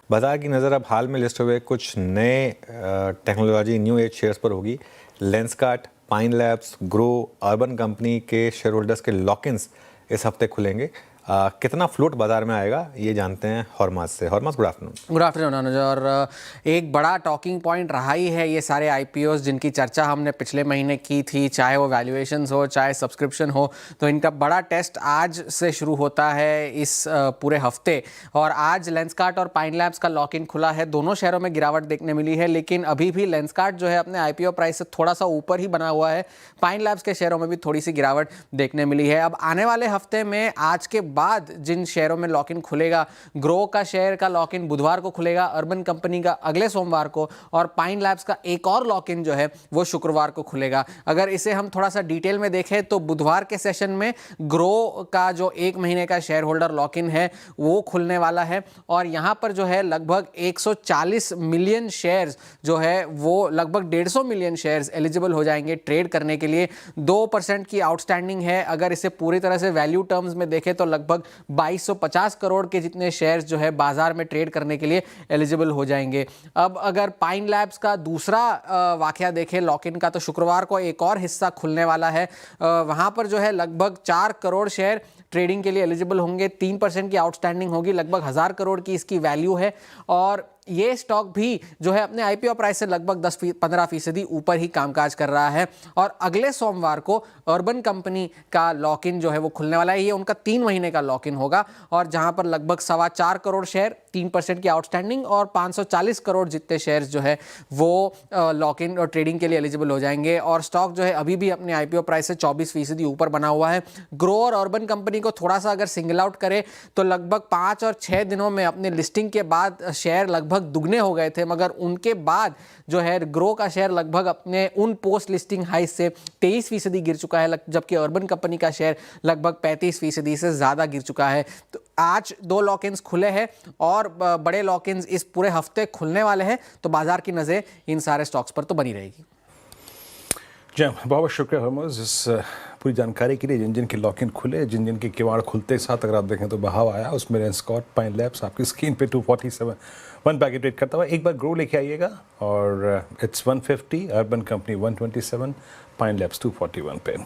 बाजार की नज़र अब हाल में लिस्ट हुए कुछ नए टेक्नोलॉजी न्यू एज शेयर्स पर होगी। Lenskart, pine labs, grow, urban company के शेयर होल्डर्स के लॉक-इन्स इस हफ्ते खुलेंगे। कितना फ्लोट बाजार में आएगा ये जानते हैं हॉर्मास से। हॉर्मास, गुड आफ्टरनून। गुड आफ्टरनून अनुज। और एक बड़ा टॉकिंग पॉइंट रहा ही है ये सारे आईपीओस जिनकी चर्चा हमने पिछले महीने की थी, चाहे वो वैल्यूएशंस हो चाहे सब्सक्रिप्शन हो। तो इनका बड़ा टेस्ट आज से शुरू होता है इस पूरे हफ्ते। और आज लेंसकार्ट और पाइन लैब्स का लॉक इन खुला है। दोनों शेयरों में गिरावट देखने मिली है, लेकिन अभी भी लेंसकार्ट जो है अपने आईपीओ प्राइस से थोड़ा सा ऊपर ही बना हुआ है। पाइन लैब्स के शेयरों में भी थोड़ी सी गिरावट देखने मिली है। अब आने वाले हफ्ते में आज के बाद जिन शेयरों में लॉक इन खुलेगा, ग्रो का शेयर का लॉक इन बुधवार को खुलेगा, अर्बन कंपनी का अगले सोमवार को, और पाइन लैब्स का एक और लॉक इन जो है वो शुक्रवार को खुलेगा। अगर इसे हम थोड़ा सा डिटेल में देखें तो बुधवार के सेशन में ग्रो का जो 1 महीने का शेयर होल्डर लॉक इन है वो खुलने वाला है। और यहां पर जो है लगभग 140 मिलियन शेयर्स जो है वो लगभग 150 मिलियन शेयर्स एलिजिबल हो जाएंगे ट्रेड करने के लिए। 2% की आउटस्टैंडिंग है। अगर इसे पूरी तरह से वैल्यू टर्म्स में देखें तो लगभग 2250 करोड़ के जितने शेयर्स जो है बाजार में ट्रेड करने के लिए एलिजिबल हो जाएंगे। अब अगर पाइन लैब्स का दूसरा वाकया देखें लॉक इन का, तो शुक्रवार को एक और हिस्सा खुलने वाला है। वहां पर जो है लगभग 4 करोड़ शेयर ट्रेडिंग के लिए एलिजिबल होंगे। 3% की आउटस्टैंडिंग होगी, लगभग 1000 करोड़ की इसकी वैल्यू है। और ये स्टॉक भी जो है अपने आईपीओ प्राइस से लगभग 10-15% ऊपर ही कामकाज कर रहा है। और अगले सोमवार को अर्बन कंपनी का लॉक इन जो है वो खुलने वाला है। ये उनका 3 महीने का लॉक इन होगा, और जहां पर लगभग 4.25 करोड़ शेयर, 3% की आउटस्टैंडिंग, और 540 करोड़ जितने शेयर्स जो है वो लॉक इन और ट्रेडिंग के लिए एलिजिबल हो जाएंगे। और स्टॉक जो है अभी भी अपने आईपीओ प्राइस से 24% ऊपर बना हुआ है। ग्रो और अर्बन कंपनी को थोड़ा सा अगर सिंगल आउट करे तो लगभग 5 और 6 दिनों में अपने लिस्टिंग के बाद शेयर लगभग दुगने हो गए थे, मगर उनके बाद जो है ग्रो का शेयर लगभग अपने उन पोस्ट लिस्टिंग हाई से 23% गिर चुका है, जबकि अर्बन कंपनी का शेयर लगभग 35% से ज्यादा गिर चुका है। तो आज 2 लॉक इन्स खुले हैं और बड़े लॉक इन्स इस पूरे हफ्ते खुलने वाले हैं। तो बाजार की नजर इन सारे स्टॉक्स पर तो बनी रहेगी। जी बहुत बहुत शुक्रिया हरमोज इस पूरी जानकारी के लिए। जिन जिन के लॉक इन खुले, जिन जिन के किवाड़ खुलते साथ अगर आप देखें तो बहाव आया उसमें लेंसकार्ट, पाइन लैब्स आपकी स्क्रीन पे 247 1 पैकेट रेट करता हुआ। एक बार ग्रो लेके आइएगा और it's 150, urban company 127, pine labs 241 पे।